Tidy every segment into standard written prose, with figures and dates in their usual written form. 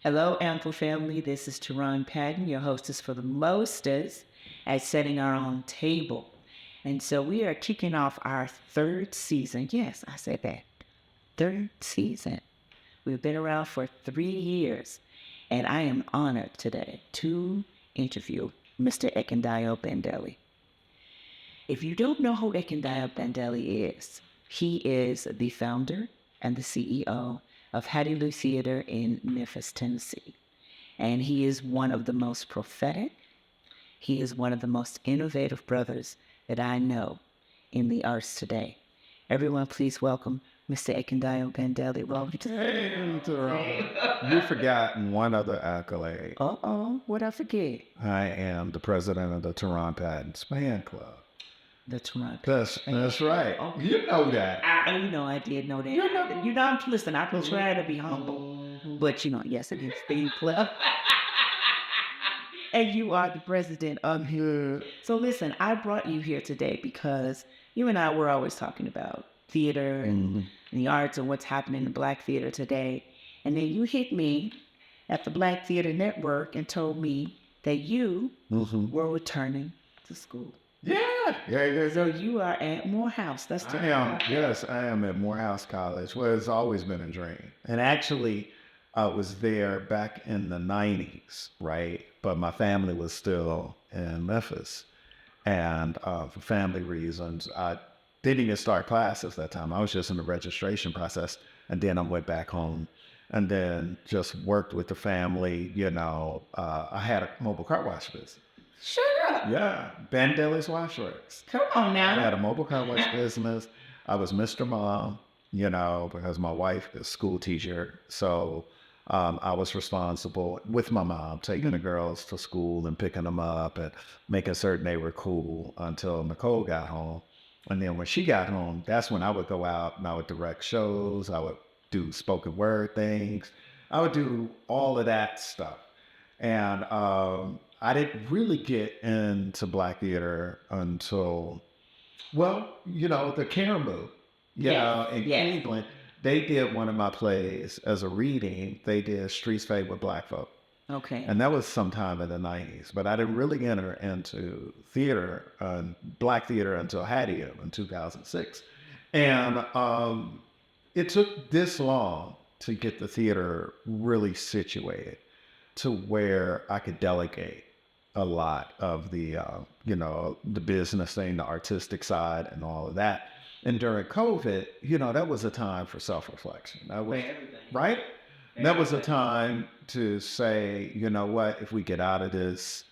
Hello, Ample family. This is Teron Patton, your hostess for the mostest at Setting Our Own Table. And so we are kicking off our third season. Yes, I said that. Third season. We've been around for 3 years. And I am honored today to interview Mr. Ekundayo Bandele. If you don't know who Ekundayo Bandele is, he is the founder and the CEO of Hattie Lou Theater in Memphis, Tennessee. And he is one of the most prophetic, he is one of the most innovative brothers that I know in the arts today. Everyone, please welcome Mr. Ekundayo Bandele. Welcome to Hey, Terrell. You forgot one other accolade. Uh-oh, what'd I forget? I am the president of the Teron Patton's fan club. The Toronto. That's right. Okay. You know that. I did know that. Listen, I can try to be humble, but yes, it is being club. And you are the president of here. So listen, I brought you here today because you and I were always talking about theater and the arts and what's happening in Black theater today. And then you hit me at the Black Theater Network and told me that you were returning to school. Yeah. So you are at Morehouse. That's I am. Yes, I am at Morehouse College. Well, it's always been a dream. And actually, I was there back in the 90s, right? But my family was still in Memphis. And for family reasons, I didn't even start classes that time. I was just in the registration process. And then I went back home and then just worked with the family. I had a mobile car wash business. Shut up. Yeah, Bandele's Wash Works. Come on now. I had a mobile car wash business. I was Mr. Mom, because my wife is a school teacher. So I was responsible with my mom, taking the girls to school and picking them up and making certain they were cool until Nicole got home. And then when she got home, that's when I would go out and I would direct shows. I would do spoken word things. I would do all of that stuff. And I didn't really get into Black theater until, the Caribou, in Cleveland. They did one of my plays as a reading. They did Streets Fade with Black Folk. Okay. And that was sometime in the 90s. But I didn't really enter into theater, Black theater, until Hattie in 2006. And it took this long to get the theater really situated to where I could delegate a lot of the business thing, the artistic side and all of that. And during COVID, that was a time for self-reflection. Right? That was a time to say, you know what, if we get out of this,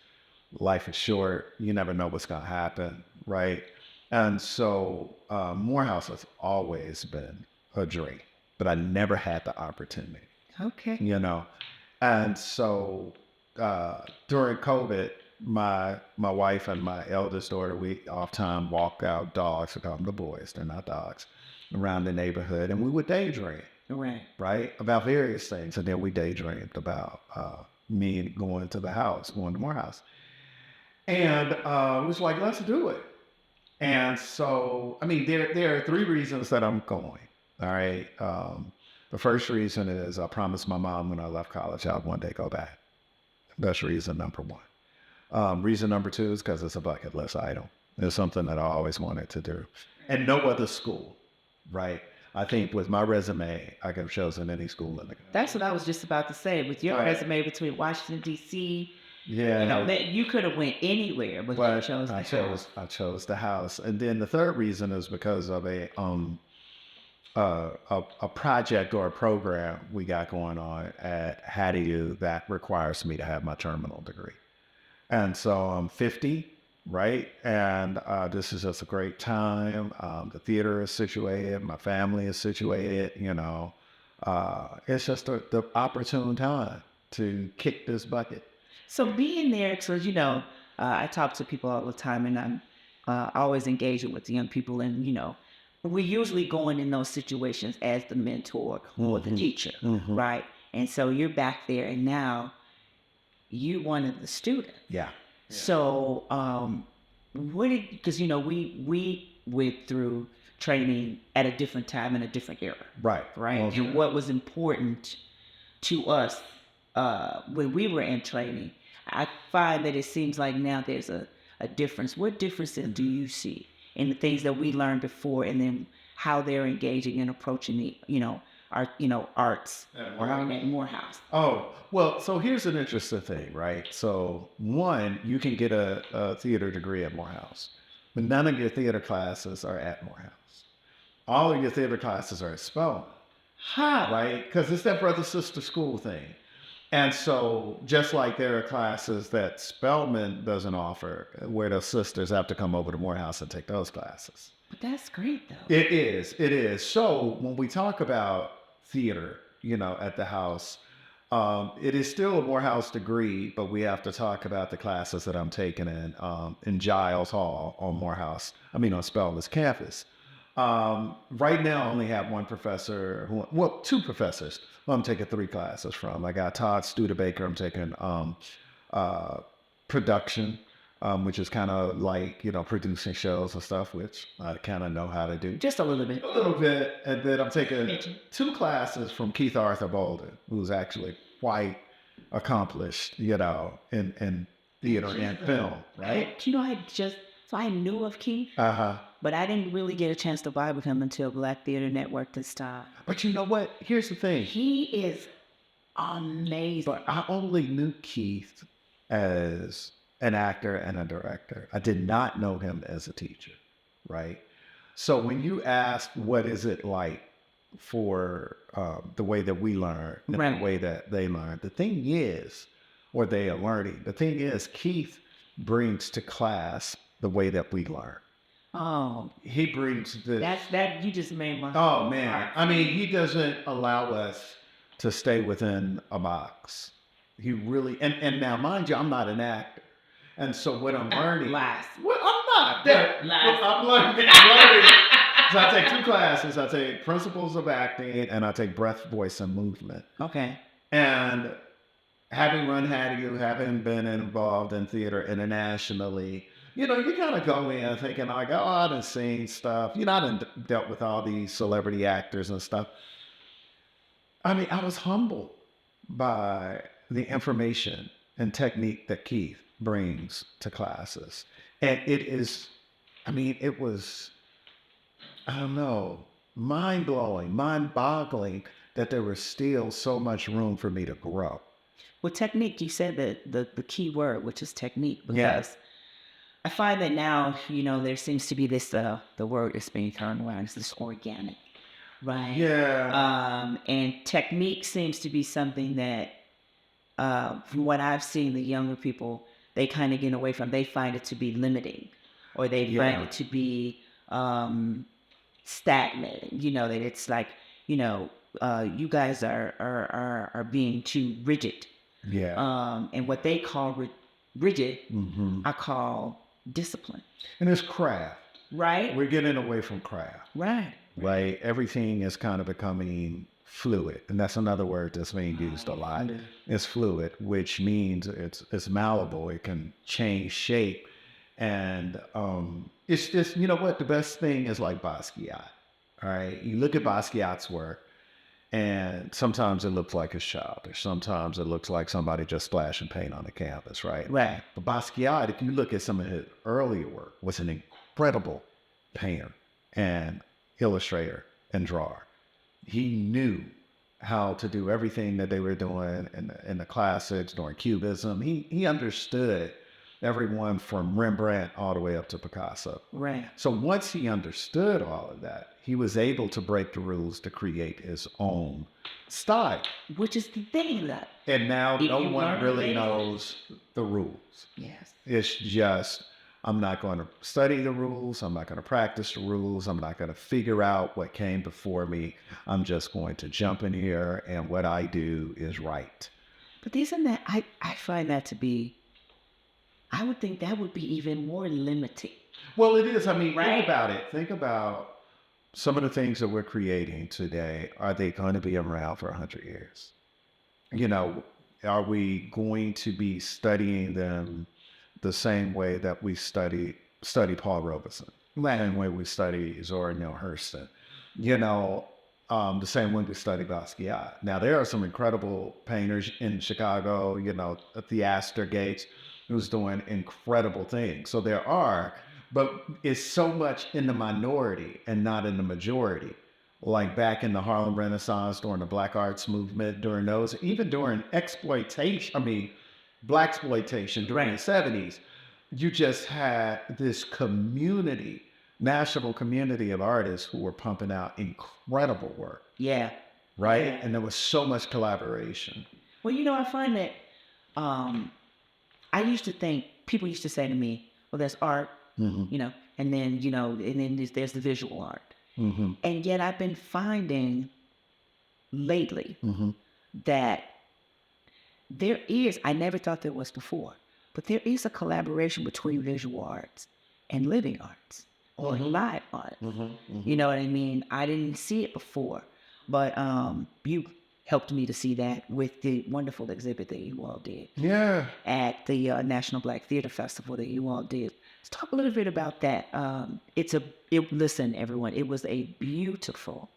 life is short. You never know what's going to happen. Right? And so Morehouse has always been a dream, but I never had the opportunity. Okay. And so during COVID, my wife and my eldest daughter, we oftentimes walk out dogs, we call them the boys, they're not dogs, around the neighborhood, and we would daydream, right, about various things. And then we daydreamed about me going to Morehouse. And it was like, let's do it. And so, there are three reasons that I'm going, all right? The first reason is I promised my mom when I left college I'd one day go back. That's reason number one. Reason number two is because it's a bucket list item. It's something that I always wanted to do. And no other school, right? I think with my resume, I could have chosen any school in the country. That's what I was just about to say. With your resume between Washington, D.C., you could have went anywhere, but you chose the house. I chose the house. And then the third reason is because of a project or a program we got going on at Hattie that requires me to have my terminal degree. And so I'm 50, right? And this is just a great time. The theater is situated. My family is situated, It's just the opportune time to kick this bucket. So being there, because, I talk to people all the time, and I'm always engaging with the young people, and, we're usually going in those situations as the mentor or the teacher, right? And so you're back there, and now you one of the students. Yeah. So, because we went through training at a different time in a different era, Right? And what was important to us when we were in training. I find that it seems like now there's a difference. What differences do you see in the things that we learned before, and then how they're engaging and approaching the, art, arts or at Morehouse? Oh, well, so here's an interesting thing, right? So, one, you can get a theater degree at Morehouse, but none of your theater classes are at Morehouse. All of your theater classes are at Spelman, Huh. right? Because it's that brother sister school thing. And so, just like there are classes that Spelman doesn't offer, where the sisters have to come over to Morehouse and take those classes. But that's great, though. It is. It is. So when we talk about theater, at the house, it is still a Morehouse degree, but we have to talk about the classes that I'm taking in Giles Hall on on Spelman's campus. Right now, I only have one professor, two professors who I'm taking 3 classes from. I got Todd Studebaker. I'm taking production, which is kind of like, producing shows and stuff, which I kind of know how to do. Just a little bit. A little bit. And then I'm taking 2 classes from Keith Arthur Bolden, who's actually quite accomplished, in theater and film, right? I knew of Keith, Uh-huh. but I didn't really get a chance to vibe with him until Black Theater Network this time. But you know what? Here's the thing. He is amazing. But I only knew Keith as an actor and a director. I did not know him as a teacher, right? So when you ask what is it like for the way that we learn and Right. the way that they learn, the thing is, or they are learning, the thing is, Keith brings to class the way that we learn. Oh, He brings this. that you just made my. Oh man, I mean, he doesn't allow us to stay within a box. He really, and now mind you, I'm not an actor, and so what I'm learning. Lies. Well, I'm not. That, Lies. I'm learning. So I take 2 classes. I take Principles of Acting, and I take Breath, Voice, and Movement. Okay. And having run Hattie, having been involved in theater internationally, you kind of go in thinking like, oh, I done seen stuff. I done dealt with all these celebrity actors and stuff. I mean, I was humbled by the information and technique that Keith brings to classes. And it was, I don't know, mind-blowing, mind-boggling that there was still so much room for me to grow. Well, technique, you said the key word, which is technique, because Yes. I find that now, there seems to be this, the word that's being thrown around, is this organic, right? Yeah. And technique seems to be something that, from what I've seen, the younger people, they kind of get away from. They find it to be limiting, or they find it to be stagnant. That it's like, you guys are being too rigid. Yeah. And what they call rigid, Hmm. I call discipline. And it's craft. Right? We're getting away from craft. Right. Right? Everything is kind of becoming fluid. And that's another word that's being used a lot. It's fluid, which means it's malleable. It can change shape. And it's just, what? The best thing is like Basquiat. All right. You look at Basquiat's work, and sometimes it looks like it's childish. Sometimes it looks like somebody just splashing paint on the canvas, right? Right. But Basquiat, if you look at some of his earlier work, was an incredible painter and illustrator and drawer. He knew how to do everything that they were doing in the classics during Cubism. He understood everyone from Rembrandt all the way up to Picasso. Right. So once he understood all of that, he was able to break the rules to create his own style. Which is the thing that. And now If no you one learn really it- knows the rules. Yes. It's just, I'm not going to study the rules. I'm not going to practice the rules. I'm not going to figure out what came before me. I'm just going to jump in here, and what I do is right. But isn't that, I find that to be, I would think that would be even more limiting. Well, it is. I mean, Right. think about it. Think about some of the things that we're creating today. Are they going to be around for 100 years? Are we going to be studying them the same way that we study Paul Robeson, Right. and way we study Zora Neale Hurston? the same way we study Basquiat. Now, there are some incredible painters in Chicago, Theaster Gates, who's doing incredible things. So there are, but it's so much in the minority and not in the majority. Like back in the Harlem Renaissance, during the Black Arts movement, during those, even during Black exploitation during the 70s, you just had this community, national community of artists who were pumping out incredible work. Yeah. Right? Yeah. And there was so much collaboration. Well, I find that I used to think, people used to say to me, well, there's art, and then, and then there's the visual art. And yet I've been finding lately that there is, I never thought there was before, but there is a collaboration between visual arts and living arts or live art. You know what I mean? I didn't see it before, but you helped me to see that with the wonderful exhibit that you all did. Yeah. At the National Black Theater Festival that you all did. Let's talk a little bit about that. Listen, everyone, it was a beautiful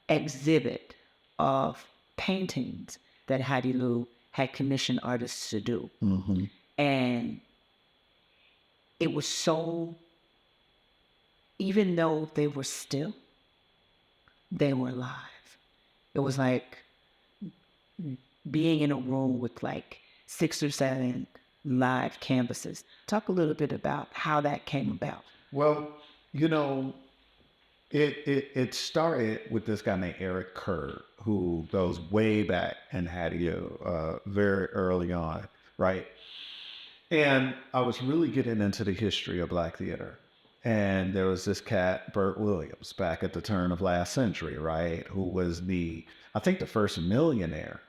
exhibit of paintings that Heidi Lou had commissioned artists to do. And it was so, even though they were still, they were alive. It was like being in a room with like 6 or 7 live canvases. Talk a little bit about how that came about. Well, it started with this guy named Eric Kerr, who goes way back and had very early on, right? And I was really getting into the history of Black theater. And there was this cat, Burt Williams, back at the turn of last century, right? Who was I think the first millionaire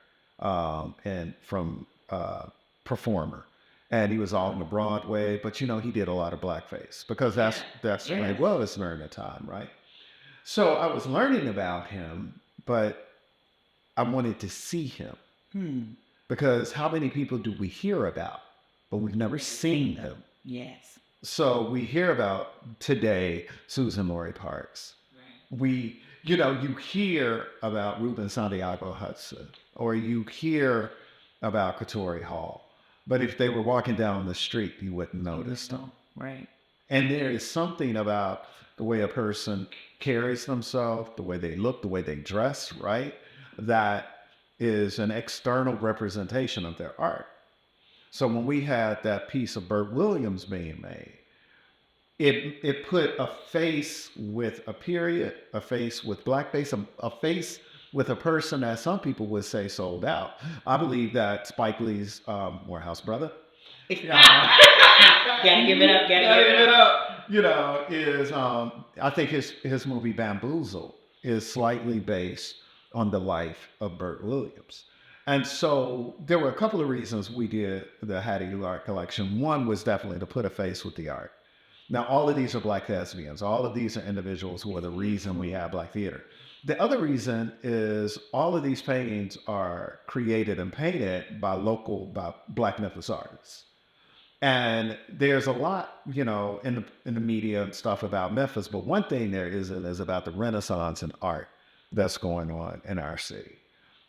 performer. And he was all on the Broadway, but he did a lot of blackface because that's what it was during the time, right? So I was learning about him, but I wanted to see him because how many people do we hear about, but we've never seen them? Yes. So we hear about today Susan Laurie Parks. Right. You hear about Ruben Santiago Hudson, or you hear about Katori Hall. But if they were walking down the street, you wouldn't notice them. Right. And there is something about the way a person carries themselves, the way they look, the way they dress, right? That is an external representation of their art. So when we had that piece of Burt Williams being made, it put a face with a period, a face with blackface, a face with a person that some people would say sold out. I believe that Spike Lee's Morehouse brother. Gotta give it up. Is I think his movie Bamboozled is slightly based on the life of Burt Williams. And so there were a couple of reasons we did the Hattie Lou Art Collection. One was definitely to put a face with the art. Now, all of these are Black thespians. All of these are individuals who are the reason we have Black theater. The other reason is all of these paintings are created and painted by Black Memphis artists. And there's a lot, in the media and stuff about Memphis, but one thing there is about the Renaissance in art that's going on in our city.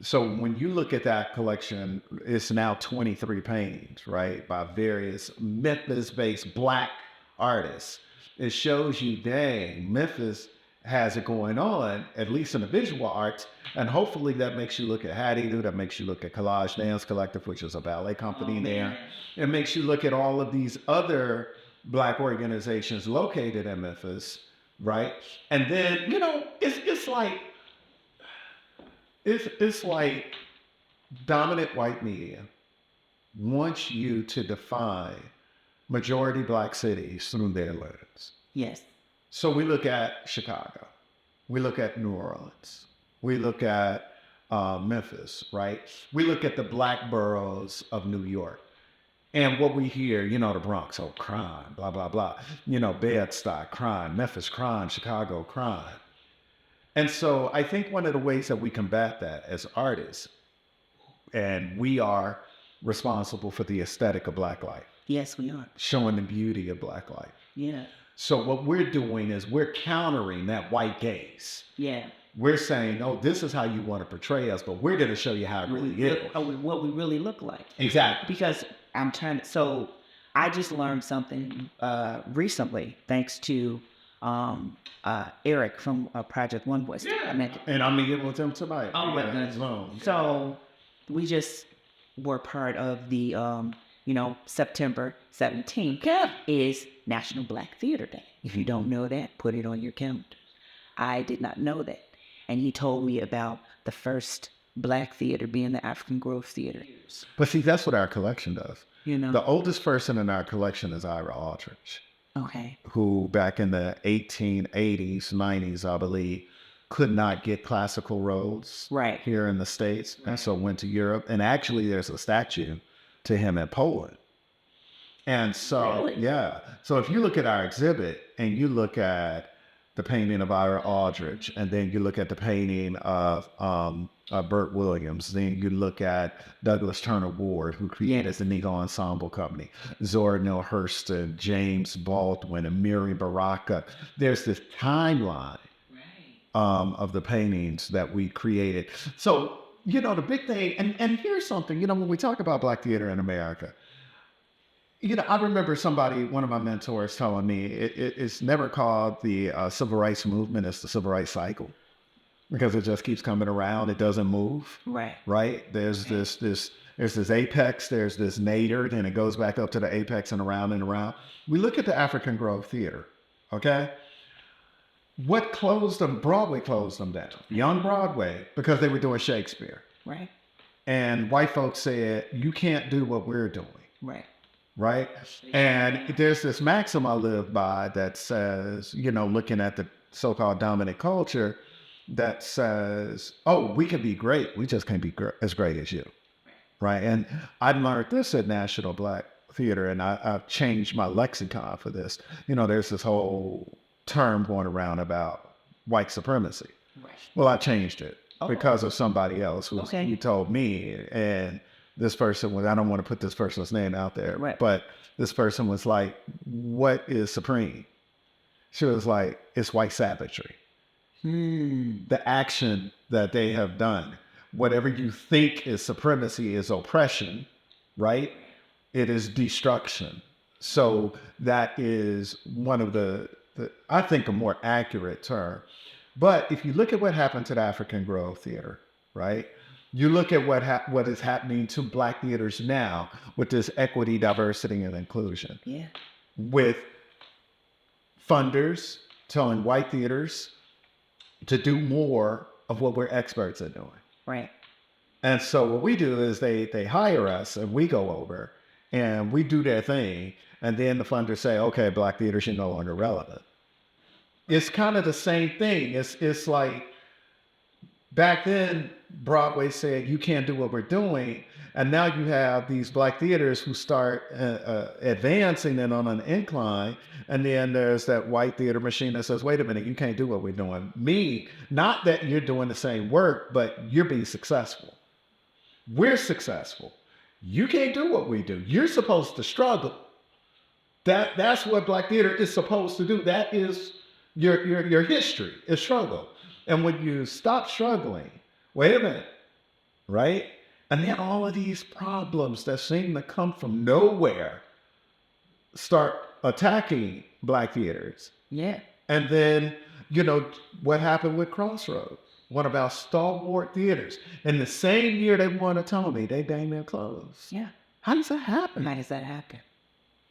So when you look at that collection, it's now 23 paintings, right, by various Memphis-based Black artists. It shows you, dang, Memphis has it going on, at least in the visual arts, and hopefully that makes you look at Hattie Lou, that makes you look at Collage Dance Collective, which is a ballet company there. It makes you look at all of these other Black organizations located in Memphis, right? And then, it's like dominant white media wants you to define majority Black cities through their lens. Yes. So we look at Chicago, we look at New Orleans, we look at Memphis, right? We look at the Black boroughs of New York. And what we hear, the Bronx, crime, blah, blah, blah. Bed-Stuy, crime, Memphis, crime, Chicago, crime. And so I think one of the ways that we combat that as artists, and we are responsible for the aesthetic of Black life. Yes, we are. Showing the beauty of Black life. Yeah. So what we're doing is we're countering that white gaze. Yeah. We're saying, oh, this is how you want to portray us, but we're going to show you how it really is. What we really look like. Exactly. Because I'm trying to, so I just learned something recently, thanks to Eric from Project One Voice. And I'm meeting with him tonight. Oh my goodness. So we just were part of the, September 17th is National Black Theater Day. If you don't know that, put it on your calendar. I did not know that. And he told me about the first Black theater being the African Grove Theater. But see, that's what our collection does. You know? The oldest person in our collection is Ira Aldridge. Okay. Who back in the 1880s, 90s, I believe, could not get classical roles here in the States. And so went to Europe. And actually, there's a statue to him in Poland. And so, yeah. So if you look at our exhibit and you look at the painting of Ira Aldridge, and then you look at the painting of Burt Williams, then you look at Douglas Turner Ward, who created the Negro Ensemble Company, Zora Neale Hurston, James Baldwin, and Miri Baraka. There's this timeline of the paintings that we created. So, the big thing, and here's something, when we talk about Black theater in America, I remember one of my mentors telling me it's never called the civil rights movement, it's the civil rights cycle, because it just keeps coming around. It doesn't move. Right. There's this apex, there's this nadir, then it goes back up to the apex and around and around. We look at the African Grove Theater. Okay. What closed them? Broadway closed them down. Young Broadway, because they were doing Shakespeare. Right. And white folks said, you can't do what we're doing. Right. And there's this maxim I live by that says, looking at the so-called dominant culture, that says, oh, we can be great. We just can't be as great as you. Right. And I learned this at National Black Theater, and I've changed my lexicon for this. There's this whole term going around about white supremacy. Well, I changed it because of somebody else who told me. And this person I don't want to put this person's name out there, but this person was like, what is supreme? She was like, it's white savagery. The action that they have done, whatever you think is supremacy is oppression, right? It is destruction. So that is one of the I think, a more accurate term. But if you look at what happened to the African Grove Theater, right? You look at what is happening to Black theaters now with this equity, diversity, and inclusion. With funders telling white theaters to do more of what we're experts at doing. And so what we do is they hire us and we go over and we do their thing. And then the funders say, okay, Black theaters are no longer relevant. It's kind of the same thing. It's like back then, Broadway said, you can't do what we're doing. And now you have these Black theaters who start advancing and on an incline. And then there's that white theater machine that says, wait a minute, you can't do what we're doing. Not that you're doing the same work, but you're being successful. We're successful. You can't do what we do. You're supposed to struggle. That's what Black theater is supposed to do. That is your history, is struggle. And when you stop struggling, wait a minute, right? And then all of these problems that seem to come from nowhere start attacking Black theaters. And then, what happened with Crossroads, one of our stalwart theaters. In the same year they won a Tony, they dang near closed. How does that happen?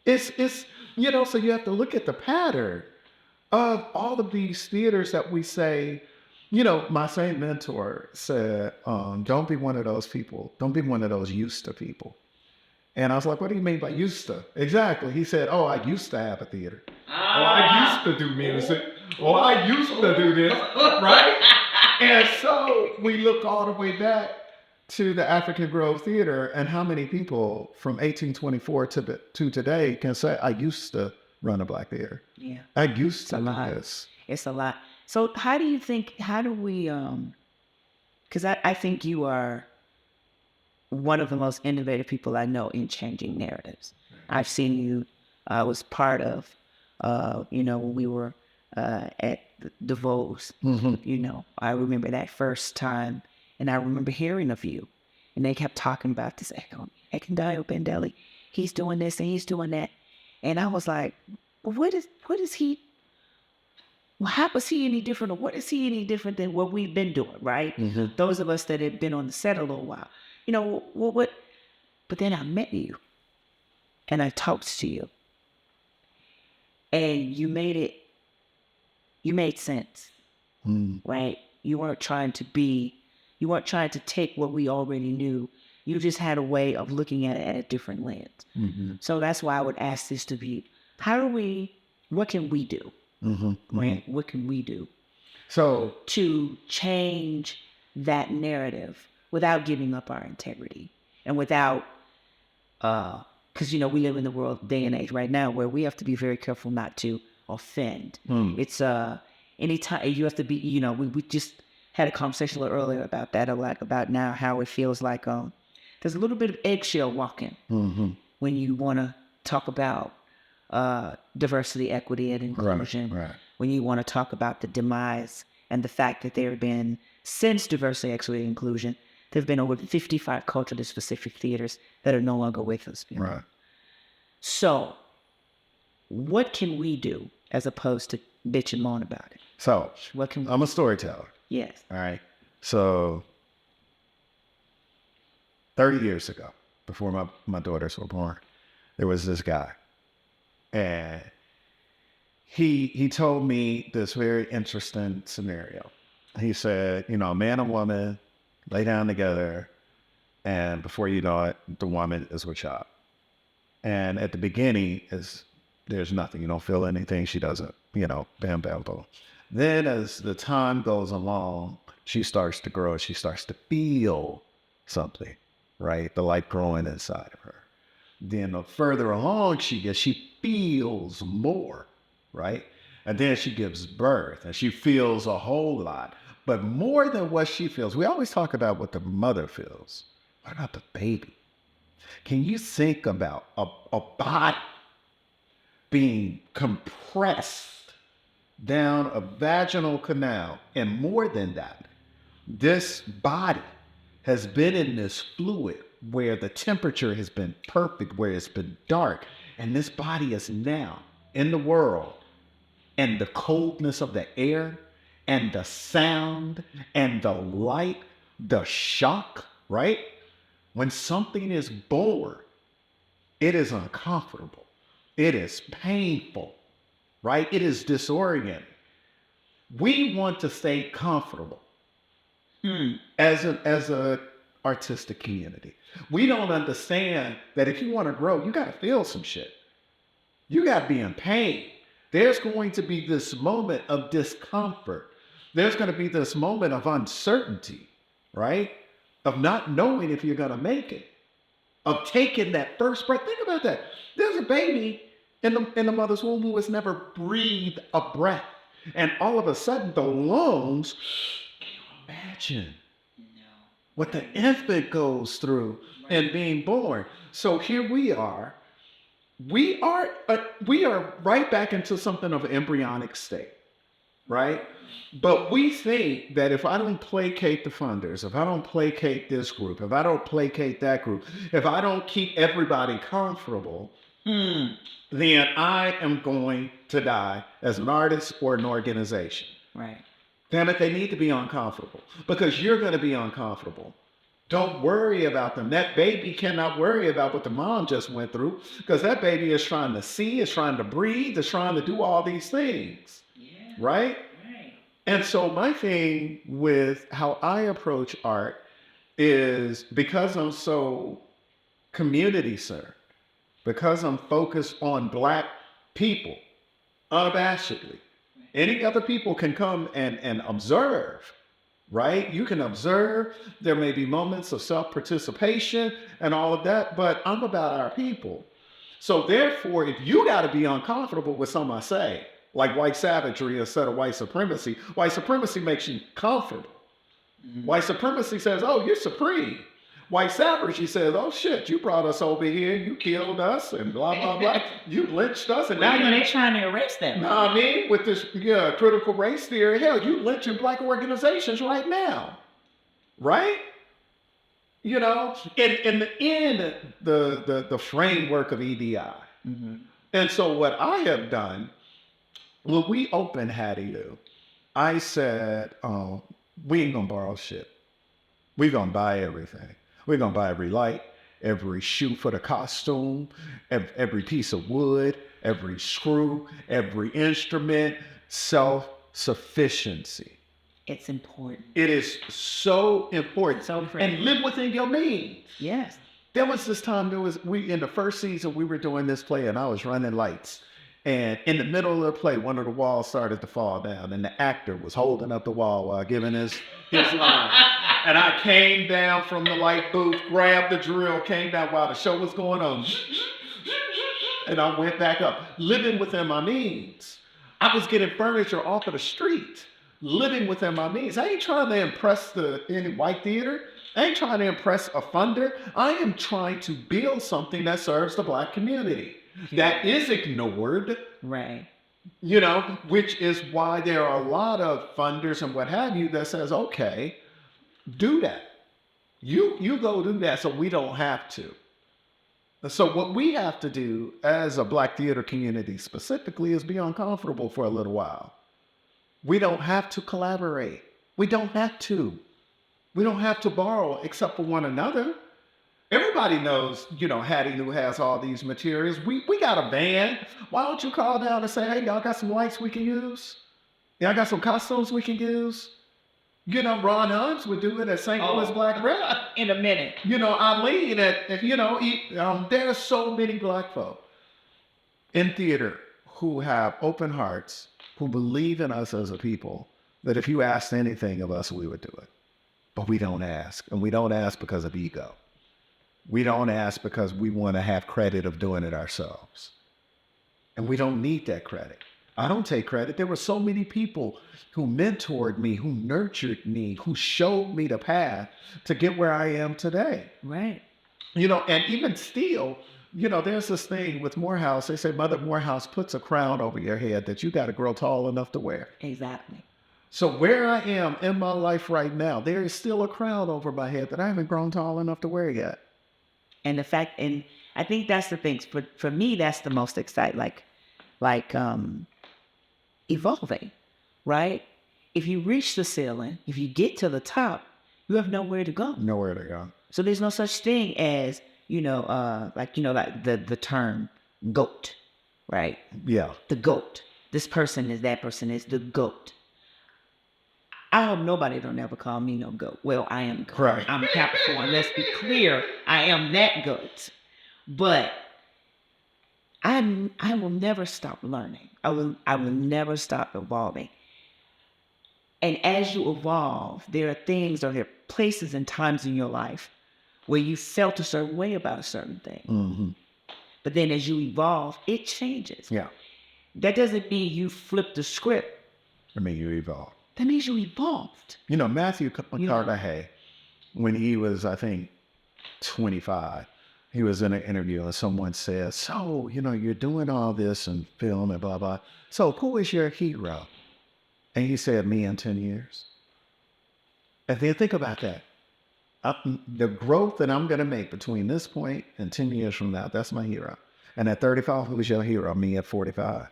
It's so you have to look at the pattern of all of these theaters that we say, my same mentor said, don't be one of those people. Don't be one of those used to people. And I was like, what do you mean by used to? Exactly. He said, oh, I used to have a theater. Oh, I used to do music. Oh, I used to do this, right? And so we look all the way back to the African Grove Theater, and how many people from 1824 to today can say, I used to run a Black theater. I used to do this. It's a lot. So how do we, because I think you are one of the most innovative people I know in changing narratives. I've seen you, was part of when we were at the Vos. I remember that first time, and I remember hearing of you, and they kept talking about this Ekundayo Bandele. He's doing this and he's doing that, and I was like, well, what is he? Well, how is he any different, or what is he any different than what we've been doing, right? Those of us that have been on the set a little while, what? But then I met you, and I talked to you, and you made sense, right? You weren't trying to take what we already knew. You just had a way of looking at it at a different lens. So that's why I would ask this to be, what can we do? Right? What can we do So to change that narrative without giving up our integrity and without, because, we live in the world day and age right now where we have to be very careful not to offend. It's, anytime you have to be, we just had a conversation a little earlier about that, about now how it feels like, there's a little bit of eggshell walking when you want to talk about diversity, equity, and inclusion. Right. When you want to talk about the demise and the fact that there have been, since diversity, equity, and inclusion, there have been over 55 culturally specific theaters that are no longer with us. Right. So, what can we do as opposed to bitch and moan about it? So, What can we I'm a storyteller. Yes. All right. So 30 years ago, before my daughters were born, there was this guy. And he told me this very interesting scenario. He said, a man and woman lay down together, and before you know it, the woman is with child. And at the beginning, there's nothing. You don't feel anything. She doesn't, bam, bam, boom. Then as the time goes along, she starts to grow. She starts to feel something, right? The light growing inside of her. Then the further along she gets, she feels more, right? And then she gives birth and she feels a whole lot. But more than what she feels, we always talk about what the mother feels. What about the baby? Can you think about a body being compressed down a vaginal canal? And more than that, this body has been in this fluid where the temperature has been perfect, where it's been dark, and this body is now in the world, and the coldness of the air, and the sound, and the light, the shock, right? When something is born, it is uncomfortable. It is painful, right? It is disorienting. We want to stay comfortable as a artistic community. We don't understand that if you want to grow, you got to feel some shit. You got to be in pain. There's going to be this moment of discomfort. There's going to be this moment of uncertainty, right? Of not knowing if you're going to make it, of taking that first breath. Think about that. There's a baby in the mother's womb who has never breathed a breath. And all of a sudden, the lungs, can you imagine what the infant goes through in being born? So here we are. We are right back into something of an embryonic state, right? But we think that if I don't placate the funders, if I don't placate this group, if I don't placate that group, if I don't keep everybody comfortable, then I am going to die as an artist or an organization. Right. Damn it, they need to be uncomfortable because you're going to be uncomfortable. Don't worry about them. That baby cannot worry about what the mom just went through because that baby is trying to see, is trying to breathe, is trying to do all these things. Yeah. Right? Right. And so my thing with how I approach art is because I'm so community-centered, because I'm focused on Black people unabashedly. Any other people can come and observe, right? You can observe. There may be moments of self-participation and all of that, but I'm about our people. So therefore, if you got to be uncomfortable with something I say, like white savagery instead of white supremacy makes you comfortable. White supremacy says, oh, you're supreme. white supremacy. She says, "Oh shit, you brought us over here, you killed us, and blah blah blah. You lynched us, and Well, now they're trying to arrest them. know what I mean? With this critical race theory, hell, you lynching black organizations right now, right? You know, in the framework of EDI. Mm-hmm. And so what I have done, when we opened Hattie Lou, I said, we ain't gonna borrow shit. We're gonna buy everything. We're gonna buy every light, every shoe for the costume, every piece of wood, every screw, every instrument, self-sufficiency. It's important. It is so important. So important. And live within your means. Yes. There was this time, in the first season, we were doing this play and I was running lights. And in the middle of the play, one of the walls started to fall down and the actor was holding up the wall while giving his line. And I came down from the light booth, grabbed the drill, came down while the show was going on. And I went back up, living within my means. I was getting furniture off of the street, living within my means. I ain't trying to impress any white theater. I ain't trying to impress a funder. I am trying to build something that serves the black community that is ignored. Right. You know, which is why there are a lot of funders and what have you that says, okay, do that. You go do that so we don't have to. So what we have to do as a black theater community specifically is be uncomfortable for a little while. We don't have to collaborate. We don't have to. We don't have to borrow except for one another. Everybody knows, Hattie Lou has all these materials. We got a band. Why don't you call down and say, hey, y'all got some lights we can use? Y'all got some costumes we can use? Ron Huns would do it at St. Louis Black Rep. In a minute. Eileen, there are so many black folk in theater who have open hearts, who believe in us as a people, that if you asked anything of us, we would do it. But we don't ask. And we don't ask because of ego. We don't ask because we want to have credit of doing it ourselves. And we don't need that credit. I don't take credit. There were so many people who mentored me, who nurtured me, who showed me the path to get where I am today. Right. And even still, there's this thing with Morehouse. They say Mother Morehouse puts a crown over your head that you got to grow tall enough to wear. Exactly. So where I am in my life right now, there is still a crown over my head that I haven't grown tall enough to wear yet. And I think that's the thing. For me, that's the most exciting, evolving, right? If you reach the ceiling, if you get to the top, you have nowhere to go. Nowhere to go. So there's no such thing as, the term GOAT, right? Yeah. The GOAT. This person is, that person is the GOAT. I hope nobody don't ever call me no GOAT. Well, I am GOAT. Right. I'm Capricorn. Let's be clear. I am that GOAT. But I will never stop learning. I will never stop evolving. And as you evolve, there are things or there are places and times in your life where you felt a certain way about a certain thing. Mm-hmm. But then as you evolve, it changes. Yeah. That doesn't mean you flip the script. I mean, you evolve. That means you evolved. Matthew McConaughey, when he was, I think, 25, he was in an interview and someone said, so, you're doing all this and film and blah, blah. So who is your hero? And he said, me in 10 years. And then think about that. The growth that I'm going to make between this point and 10 years from now, that's my hero. And at 35, who's your hero? Me at 45.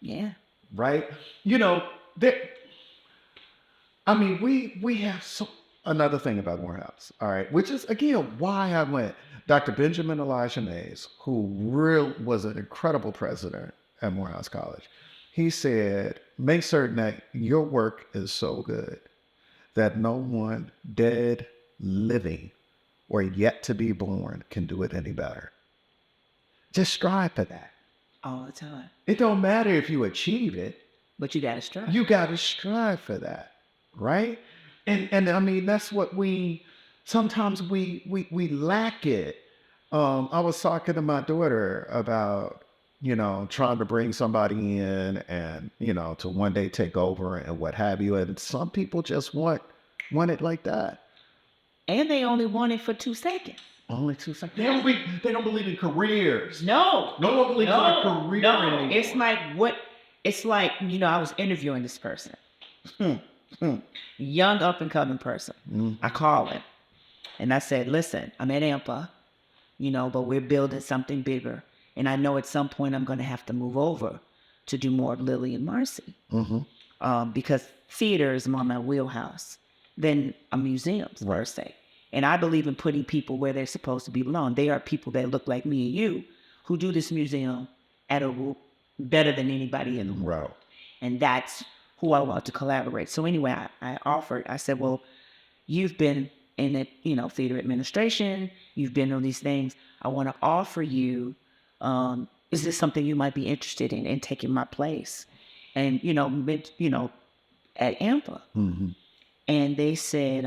Yeah. Right? We have another thing about Morehouse, all right, which is, again, why I went. Dr. Benjamin Elijah Mays, who was an incredible president at Morehouse College, he said, make certain that your work is so good that no one dead, living, or yet to be born can do it any better. Just strive for that. All the time. It don't matter if you achieve it. But you got to strive. You got to strive for that, right? And I mean, that's what sometimes we lack it. I was talking to my daughter about, trying to bring somebody in and, to one day take over and what have you. And some people just want it like that. And they only want it for 2 seconds. Only 2 seconds. They don't believe in careers. No. No one believes in a career anymore. It's like, I was interviewing this person. Young up and coming person. I called him and I said, listen, I'm at AMPA, but we're building something bigger. And I know at some point I'm going to have to move over to do more of Lily and Marcy. Because theater is more my wheelhouse than a museum, per se. And I believe in putting people where they're supposed to belong. They are people that look like me and you who do this museum at a better than anybody in the world. And that's who I want to collaborate. So anyway, I said, well, you've been in it, theater administration, you've been on these things. I want to offer you, is this something you might be interested in taking my place? And, at AMPA. And they said,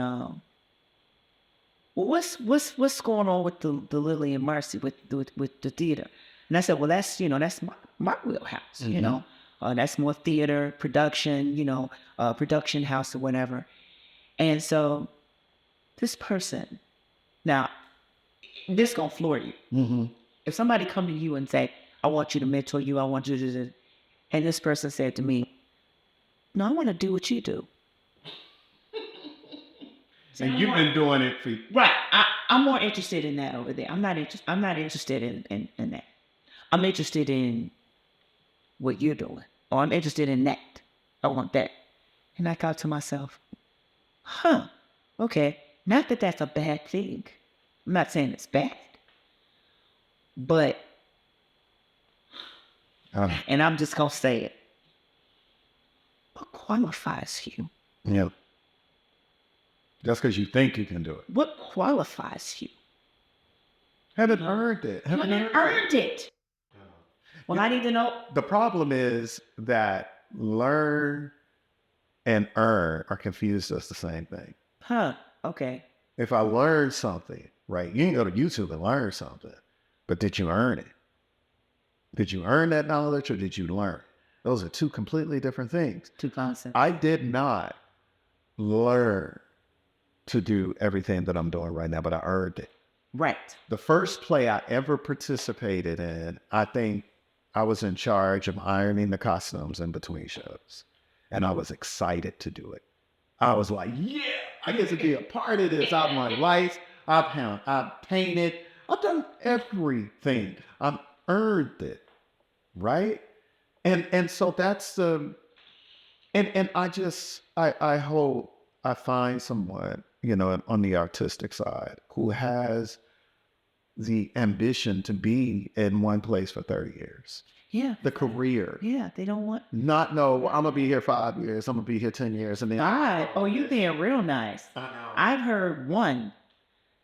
well, what's going on with the Lily and Marcy with the theater? And I said, well, that's my wheelhouse. That's more theater production, production house or whatever. And so this person, now this gonna floor you. If somebody come to you and say, I want you to mentor you, I want you to, and this person said to me, no, I want to do what you do. And you've been doing it for right. I'm more interested in that over there. I'm not interested in that. I'm interested in what you're doing, or I'm interested in that. I want that. And I thought to myself, okay, not that that's a bad thing. I'm not saying it's bad, but, and I'm just gonna say it. What qualifies you? Yeah. Just because you think you can do it. What qualifies you? Haven't earned it. Haven't earned it. Well, I need to know. The problem is that learn and earn are confused as the same thing. Okay. If I learn something, right, you can go to YouTube and learn something, but did you earn it? Did you earn that knowledge or did you learn? Those are two completely different things. Two concepts. I did not learn to do everything that I'm doing right now, but I earned it. Right. The first play I ever participated in, I think I was in charge of ironing the costumes in between shows. And I was excited to do it. I was like, yeah, I get to be a part of this. I've my lights, I've painted, I've done everything. I've earned it, right? And so that's the, and I hope I find someone, on the artistic side who has the ambition to be in one place for 30 years. Yeah. The career. Yeah, they don't want. I'm going to be here 5 years. I'm going to be here 10 years. And then. You being real nice. I know. I've heard one.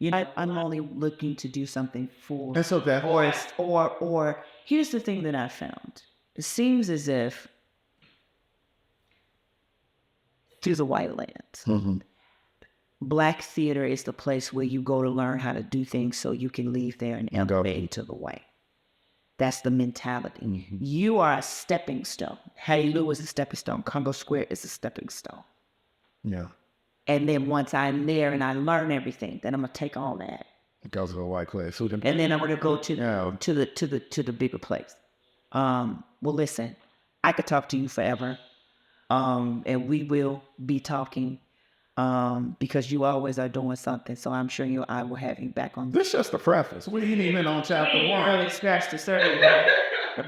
I'm only looking to do something for. And so that. Or here's the thing that I found. It seems as if through the white lands, Black theater is the place where you go to learn how to do things so you can leave there and elevate to the white. That's the mentality. You are a stepping stone. Hattie Lou is a stepping stone. Congo Square is a stepping stone. Yeah. And then once I'm there and I learn everything, then I'm gonna take all that. It goes to the white place. And then I'm gonna go to the bigger place. Well, listen, I could talk to you forever, and we will be talking. Because you always are doing something, so I'm sure I will have you back on. This is just the preface. We ain't even on chapter 1. Really scratched the surface.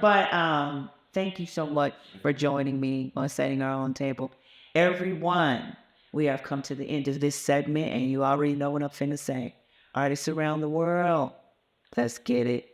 But thank you so much for joining me on Setting Our Own Table. Everyone, we have come to the end of this segment, and you already know what I'm finna say. Artists around the world, let's get it.